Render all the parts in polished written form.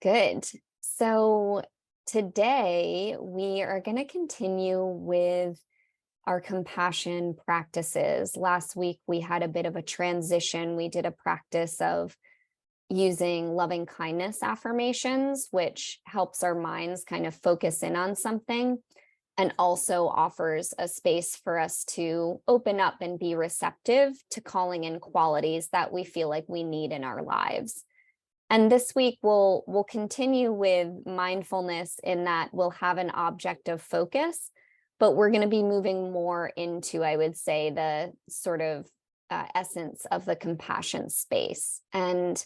Good. So today we are going to continue with our compassion practices. Last week we had a bit of a transition. We did a practice of using loving kindness affirmations, which helps our minds kind of focus in on something and also offers a space for us to open up and be receptive to calling in qualities that we feel like we need in our lives. And this week we'll continue with mindfulness in that we'll have an object of focus, but we're going to be moving more into, I would say, the sort of essence of the compassion space. And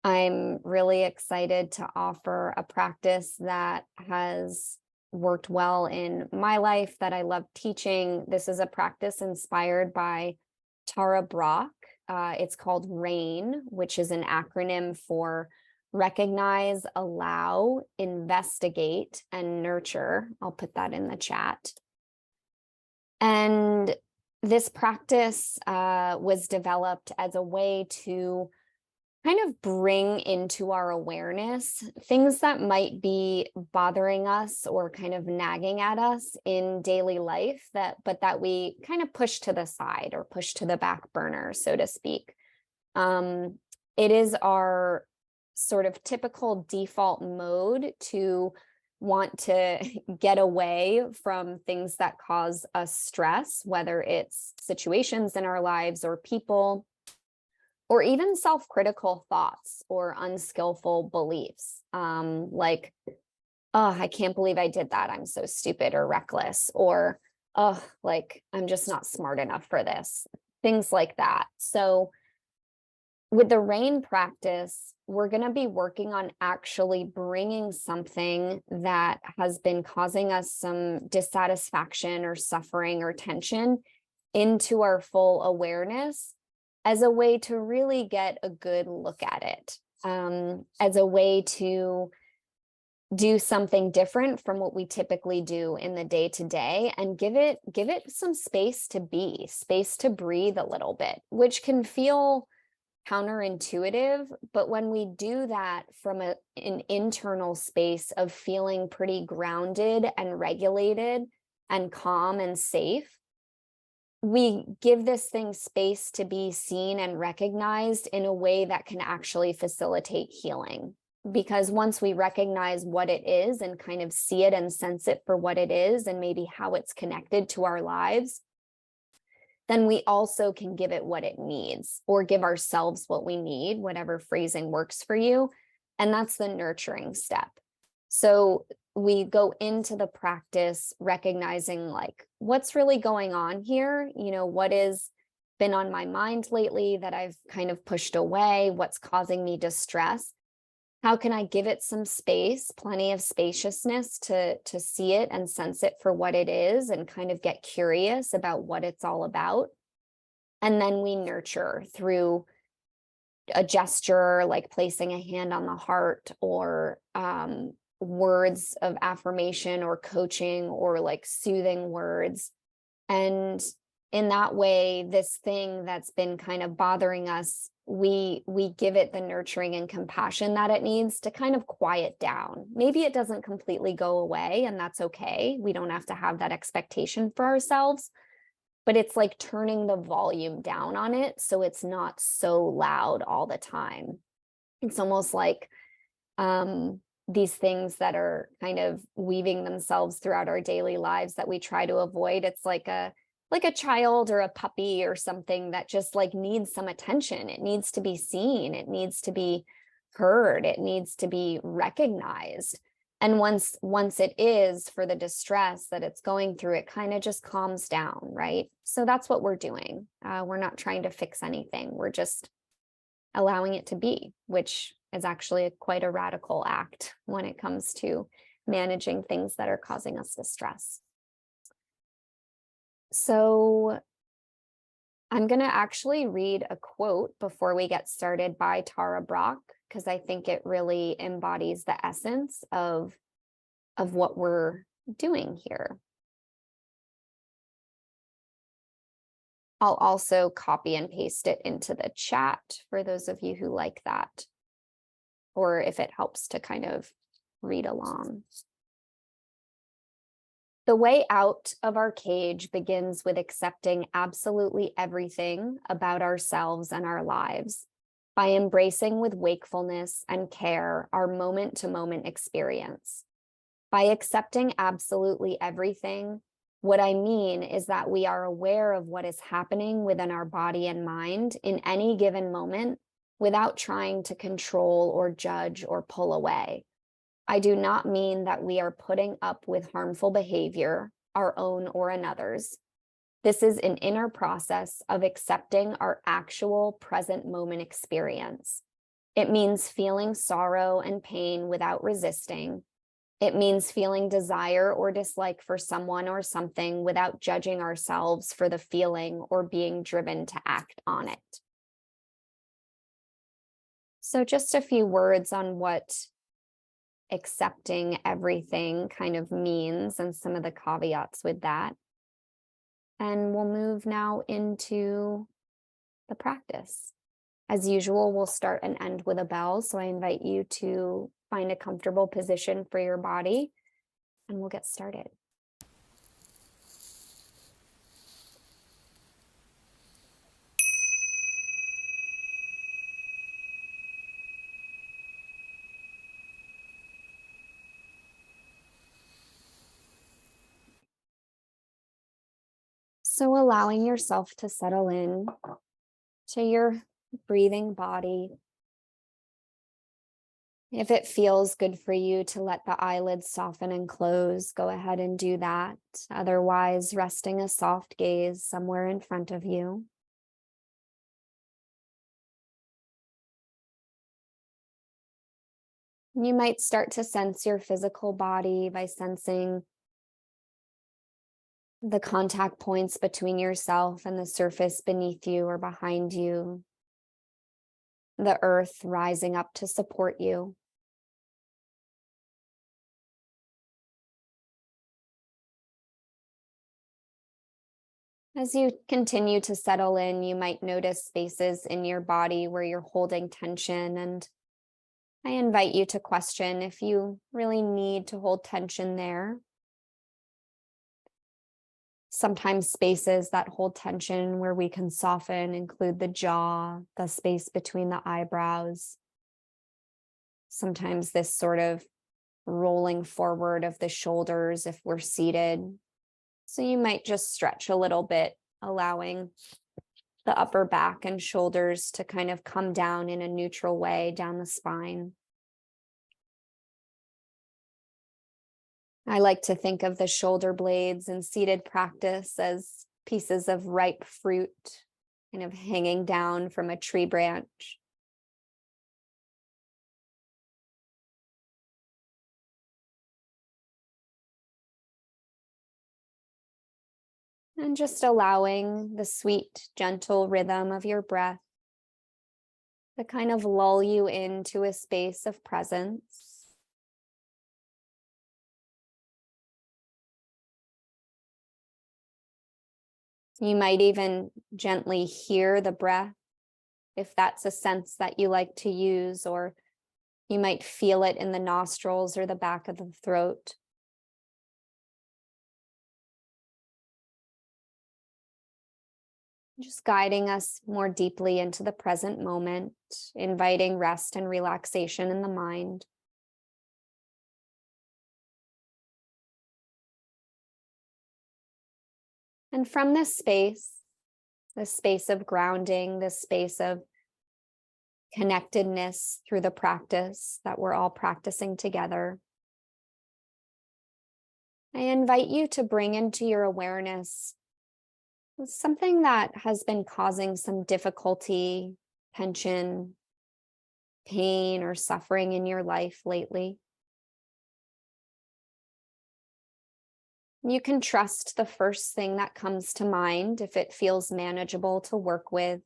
I'm really excited to offer a practice that has worked well in my life that I love teaching. This is a practice inspired by Tara Brach. It's called RAIN, which is an acronym for recognize, allow, investigate, and nurture. I'll put that in the chat. And this practice was developed as a way to kind of bring into our awareness things that might be bothering us or kind of nagging at us in daily life but that we kind of push to the side or push to the back burner, so to speak. It is our sort of typical default mode to want to get away from things that cause us stress, whether it's situations in our lives or people, or even self-critical thoughts or unskillful beliefs, like, oh, I can't believe I did that. I'm so stupid or reckless, or, oh, like, I'm just not smart enough for this, things like that. So with the RAIN practice, we're going to be working on actually bringing something that has been causing us some dissatisfaction or suffering or tension into our full awareness, as a way to really get a good look at it, as a way to do something different from what we typically do in the day-to-day, and give it some space to be, space to breathe a little bit, which can feel counterintuitive. But when we do that from an internal space of feeling pretty grounded and regulated and calm and safe, we give this thing space to be seen and recognized in a way that can actually facilitate healing. Because once we recognize what it is and kind of see it and sense it for what it is and maybe how it's connected to our lives, then we also can give it what it needs, or give ourselves what we need, whatever phrasing works for you. And that's the nurturing step. So we go into the practice recognizing, like, what's really going on here? What has been on my mind lately that I've kind of pushed away? What's causing me distress? How can I give it some space, plenty of spaciousness to see it and sense it for what it is, and kind of get curious about what it's all about? And then we nurture through a gesture, like placing a hand on the heart, or words of affirmation or coaching, or like soothing words. And in that way, this thing that's been kind of bothering us, we give it the nurturing and compassion that it needs to kind of quiet down. Maybe it doesn't completely go away, and that's okay. We don't have to have that expectation for ourselves, but it's like turning the volume down on it so it's not so loud all the time. It's almost like these things that are kind of weaving themselves throughout our daily lives that we try to avoid. It's like a child or a puppy or something that just like needs some attention. It needs to be seen. It needs to be heard. It needs to be recognized. And once it is, for the distress that it's going through, it kind of just calms down, right? So that's what we're doing. We're not trying to fix anything. We're just allowing it to be, which is actually quite a radical act when it comes to managing things that are causing us distress. So I'm going to actually read a quote before we get started by Tara Brach, because I think it really embodies the essence of what we're doing here. I'll also copy and paste it into the chat for those of you who like that. or if it helps to kind of read along. The way out of our cage begins with accepting absolutely everything about ourselves and our lives, by embracing with wakefulness and care our moment-to-moment experience. By accepting absolutely everything, what I mean is that we are aware of what is happening within our body and mind in any given moment without trying to control or judge or pull away. I do not mean that we are putting up with harmful behavior, our own or another's. This is an inner process of accepting our actual present moment experience. It means feeling sorrow and pain without resisting. It means feeling desire or dislike for someone or something without judging ourselves for the feeling or being driven to act on it. So just a few words on what accepting everything kind of means and some of the caveats with that. And we'll move now into the practice. As usual, we'll start and end with a bell. So I invite you to find a comfortable position for your body, and we'll get started. So allowing yourself to settle in to your breathing body. If it feels good for you to let the eyelids soften and close, go ahead and do that. Otherwise, resting a soft gaze somewhere in front of you. You might start to sense your physical body by sensing the contact points between yourself and the surface beneath you or behind you, the earth rising up to support you. As you continue to settle in, you might notice spaces in your body where you're holding tension, and I invite you to question if you really need to hold tension there. Sometimes spaces that hold tension where we can soften include the jaw, the space between the eyebrows. Sometimes this sort of rolling forward of the shoulders if we're seated. So you might just stretch a little bit, allowing the upper back and shoulders to kind of come down in a neutral way down the spine. I like to think of the shoulder blades in seated practice as pieces of ripe fruit, kind of hanging down from a tree branch. And just allowing the sweet, gentle rhythm of your breath to kind of lull you into a space of presence. You might even gently hear the breath, if that's a sense that you like to use, or you might feel it in the nostrils or the back of the throat. Just guiding us more deeply into the present moment, inviting rest and relaxation in the mind. And from this space of grounding, this space of connectedness through the practice that we're all practicing together, I invite you to bring into your awareness something that has been causing some difficulty, tension, pain, or suffering in your life lately. You can trust the first thing that comes to mind if it feels manageable to work with.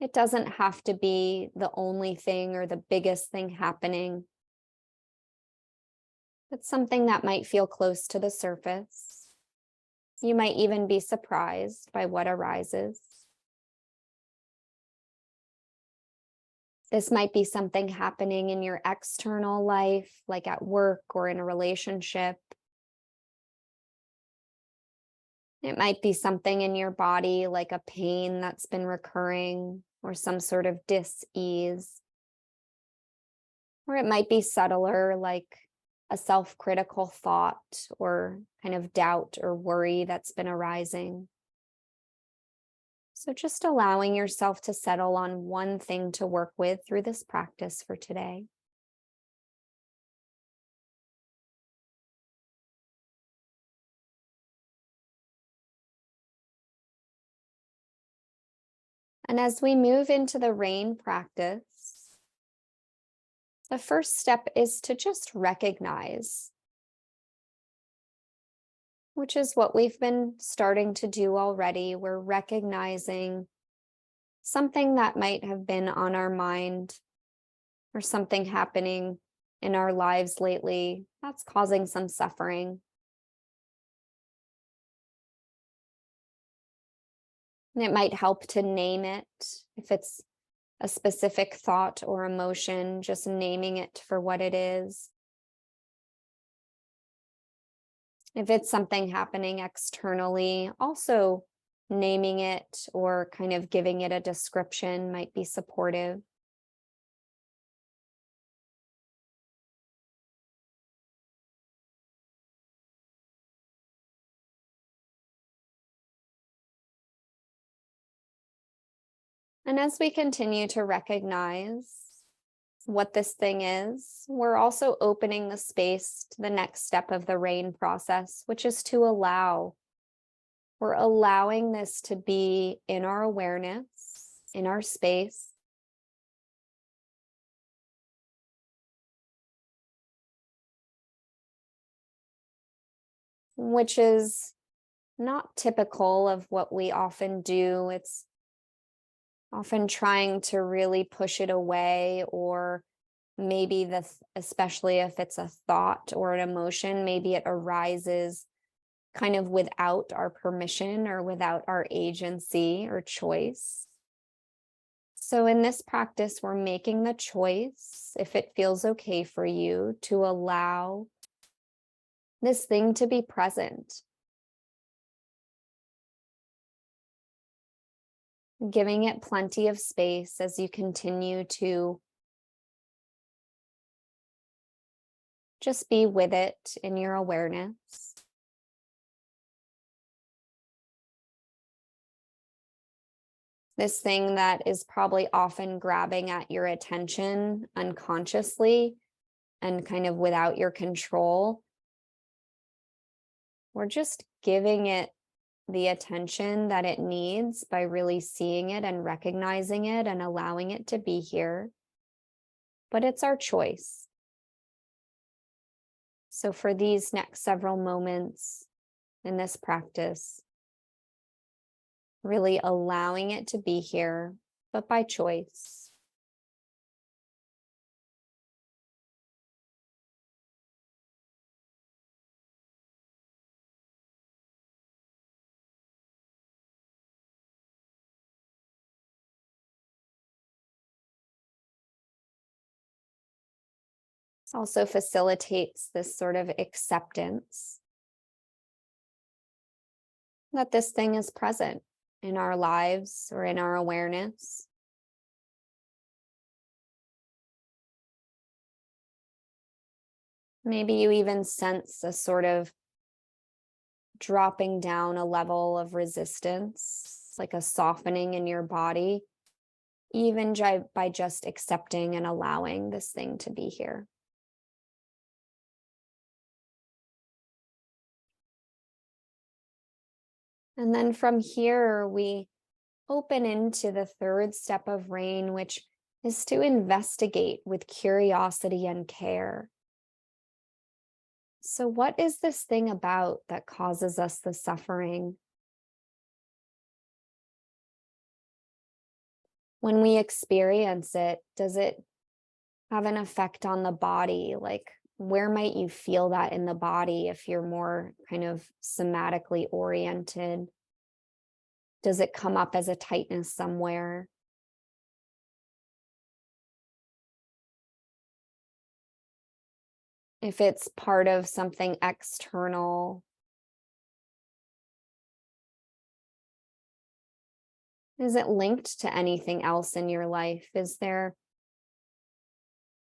It doesn't have to be the only thing or the biggest thing happening. It's something that might feel close to the surface. You might even be surprised by what arises. This might be something happening in your external life, like at work or in a relationship. It might be something in your body, like a pain that's been recurring or some sort of dis-ease. Or it might be subtler, like a self-critical thought or kind of doubt or worry that's been arising. So just allowing yourself to settle on one thing to work with through this practice for today. And as we move into the rain practice, the first step is to just recognize, which is what we've been starting to do already. We're recognizing something that might have been on our mind or something happening in our lives lately that's causing some suffering. And it might help to name it if it's a specific thought or emotion, just naming it for what it is. If it's something happening externally, also naming it or kind of giving it a description might be supportive. And as we continue to recognize what this thing is, we're also opening the space to the next step of the rain process, which is to allow. We're allowing this to be in our awareness, in our space. Which is not typical of what we often do. It's often trying to really push it away, or maybe especially if it's a thought or an emotion, maybe it arises kind of without our permission or without our agency or choice. So in this practice, we're making the choice, if it feels okay for you, to allow this thing to be present. Giving it plenty of space as you continue to just be with it in your awareness. This thing that is probably often grabbing at your attention unconsciously and kind of without your control. We're just giving it the attention that it needs by really seeing it and recognizing it and allowing it to be here. But it's our choice. So for these next several moments in this practice, really allowing it to be here, but by choice. This also facilitates this sort of acceptance that this thing is present in our lives or in our awareness. Maybe you even sense a sort of dropping down a level of resistance, like a softening in your body, even by just accepting and allowing this thing to be here. And then from here, we open into the third step of rain, which is to investigate with curiosity and care. So, what is this thing about that causes us the suffering? When we experience it, does it have an effect on the body? Like, where might you feel that in the body if you're more kind of somatically oriented? Does it come up as a tightness somewhere? If it's part of something external, is it linked to anything else in your life? Is there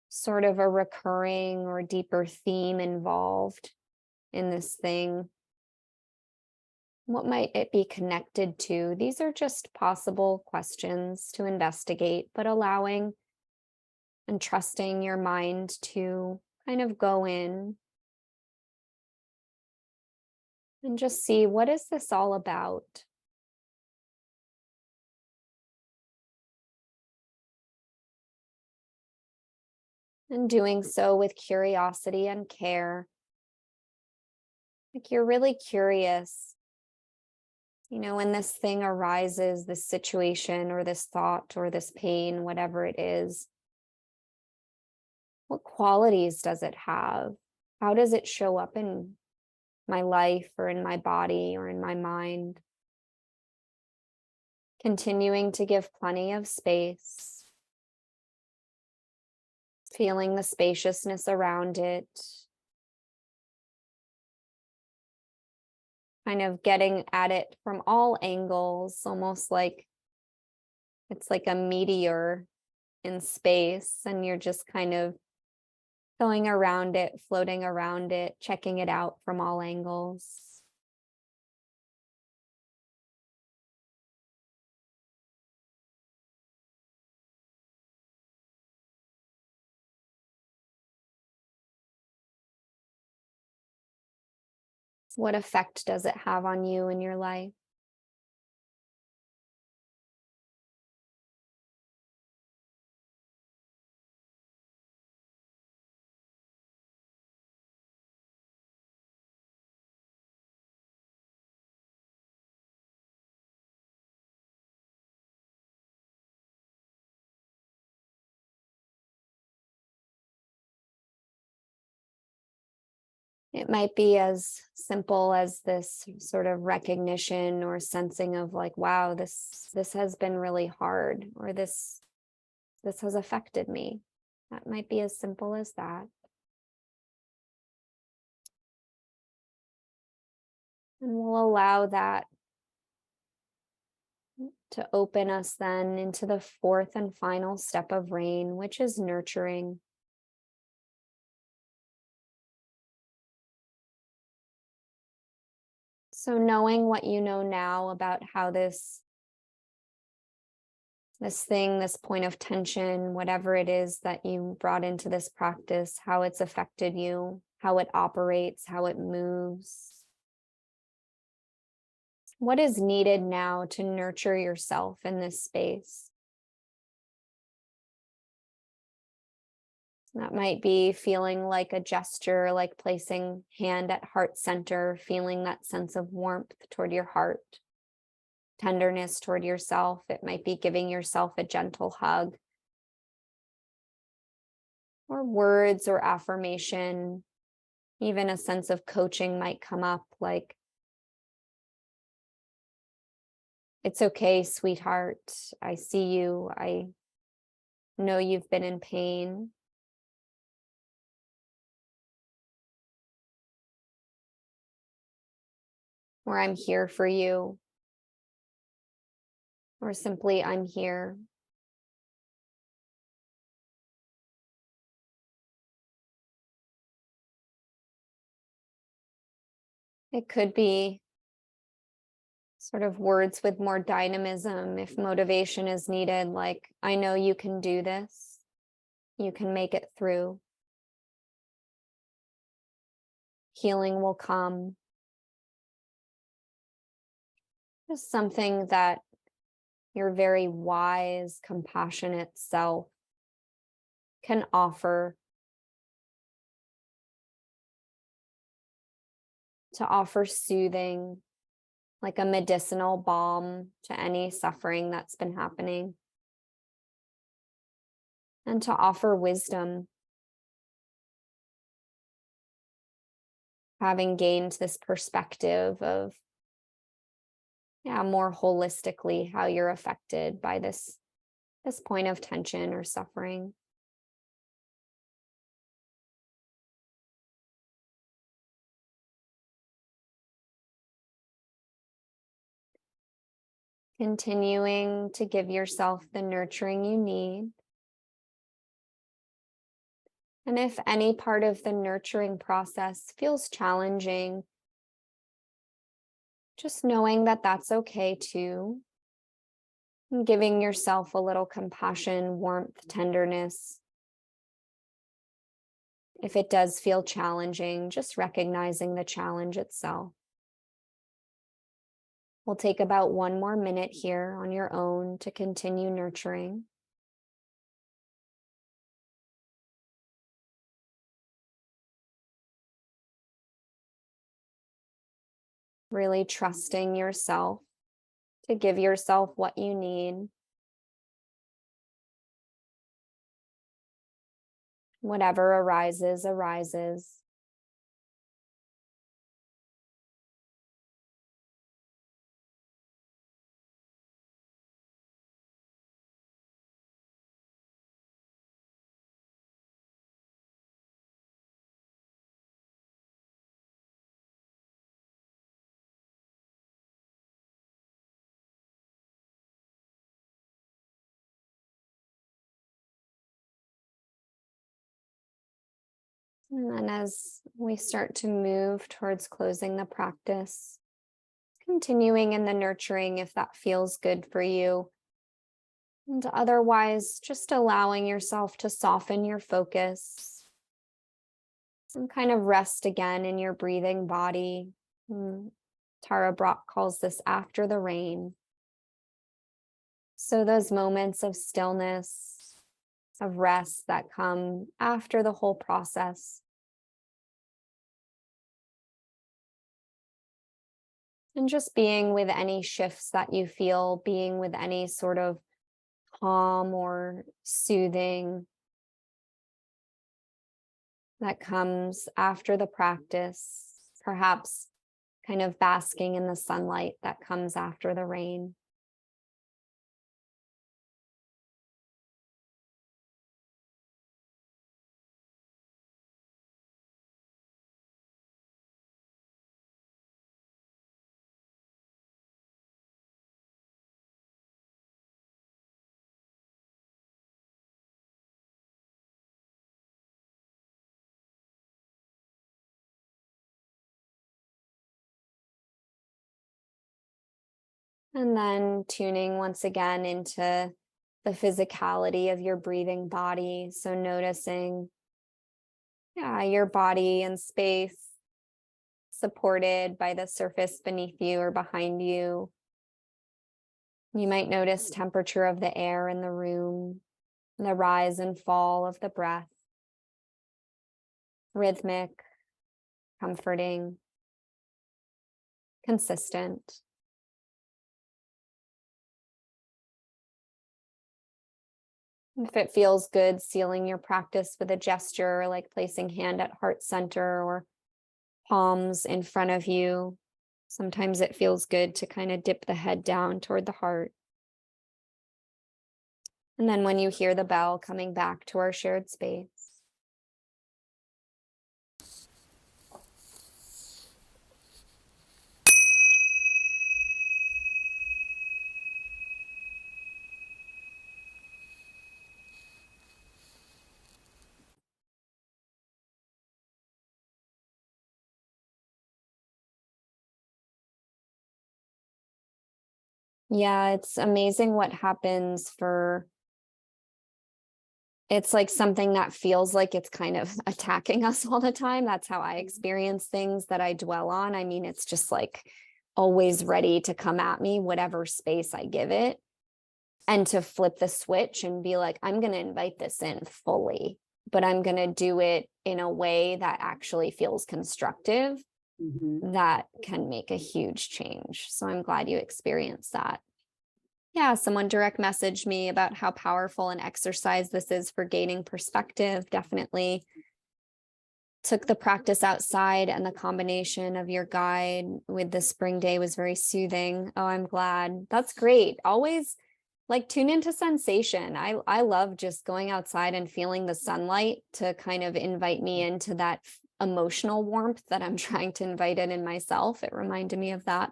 sort of a recurring or deeper theme involved in this thing? What might it be connected to? These are just possible questions to investigate, but allowing and trusting your mind to kind of go in and just see, what is this all about? And doing so with curiosity and care. Like you're really curious, when this thing arises, this situation or this thought or this pain, whatever it is, what qualities does it have? How does it show up in my life or in my body or in my mind? Continuing to give plenty of space, feeling the spaciousness around it, kind of getting at it from all angles, almost like it's like a meteor in space, and you're just kind of going around it, floating around it, checking it out from all angles. What effect does it have on you in your life? It might be as simple as this sort of recognition or sensing of like, wow, this has been really hard, or this has affected me. That might be as simple as that. And we'll allow that to open us then into the fourth and final step of rain, which is nurturing. So knowing what you know now about how this thing, this point of tension, whatever it is that you brought into this practice, how it's affected you, how it operates, how it moves. What is needed now to nurture yourself in this space? That might be feeling like a gesture, like placing hand at heart center, feeling that sense of warmth toward your heart, tenderness toward yourself. It might be giving yourself a gentle hug, or words or affirmation. Even a sense of coaching might come up, like, it's okay, sweetheart. I see you. I know you've been in pain. Or I'm here for you. Or simply, I'm here. It could be sort of words with more dynamism if motivation is needed, like, I know you can do this. You can make it through. Healing will come. Just something that your very wise, compassionate self can offer, to offer soothing, like a medicinal balm to any suffering that's been happening, and to offer wisdom, having gained this perspective of, more holistically how you're affected by this point of tension or suffering. continuing to give yourself the nurturing you need. And if any part of the nurturing process feels challenging, just knowing that that's okay too. And giving yourself a little compassion, warmth, tenderness. If it does feel challenging, just recognizing the challenge itself. We'll take about 1 more minute here on your own to continue nurturing. Really trusting yourself to give yourself what you need. Whatever arises, arises. And then as we start to move towards closing the practice, continuing in the nurturing if that feels good for you. And otherwise, just allowing yourself to soften your focus and kind of rest again in your breathing body. Tara Brach calls this after the rain. So those moments of stillness, of rest that come after the whole process. And just being with any shifts that you feel, being with any sort of calm or soothing that comes after the practice, perhaps kind of basking in the sunlight that comes after the rain. And then tuning once again into the physicality of your breathing body. So noticing, your body and space supported by the surface beneath you or behind you. You might notice temperature of the air in the room, the rise and fall of the breath. Rhythmic, comforting, consistent. If it feels good, sealing your practice with a gesture like placing hand at heart center or palms in front of you. Sometimes it feels good to kind of dip the head down toward the heart. And then when you hear the bell, coming back to our shared space. Yeah, it's amazing what happens it's like something that feels like it's kind of attacking us all the time. That's how I experience things that I dwell on. I mean, it's just like always ready to come at me, whatever space I give it. And to flip the switch and be like, I'm going to invite this in fully, but I'm going to do it in a way that actually feels constructive. That can make a huge change. So I'm glad you experienced that. Yeah, someone direct messaged me about how powerful an exercise this is for gaining perspective. Definitely took the practice outside, and the combination of your guide with the spring day was very soothing. Oh, I'm glad. That's great. Always like tune into sensation. I love just going outside and feeling the sunlight to kind of invite me into that emotional warmth that I'm trying to invite in myself. It reminded me of that.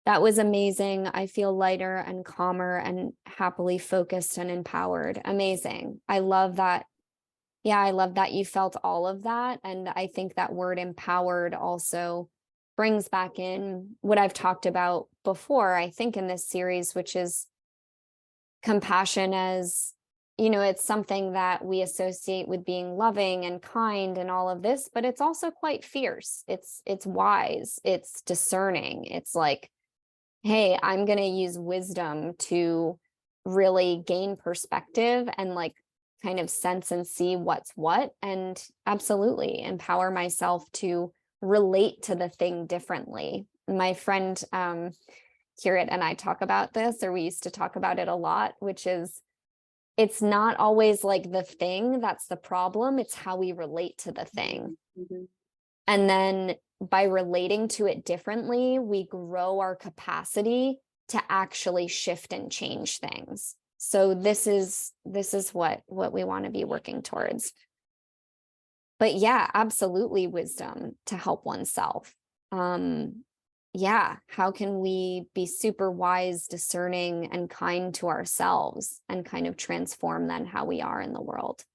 That was amazing. I feel lighter and calmer and happily focused and empowered. Amazing. I love that. Yeah, I love that you felt all of that. And I think that word empowered also brings back in what I've talked about before, I think, in this series, which is compassion as, it's something that we associate with being loving and kind and all of this, but it's also quite fierce. It's wise, it's discerning. It's like, hey, I'm going to use wisdom to really gain perspective and like kind of sense and see what's what, and absolutely empower myself to relate to the thing differently. My friend Kirit and I talk about this, or we used to talk about it a lot, which is it's not always like the thing that's the problem, it's how we relate to the thing. Mhm. And then by relating to it differently, we grow our capacity to actually shift and change things. So this is what we want to be working towards. But yeah, absolutely wisdom to help oneself. Yeah, how can we be super wise, discerning, and kind to ourselves and kind of transform then how we are in the world?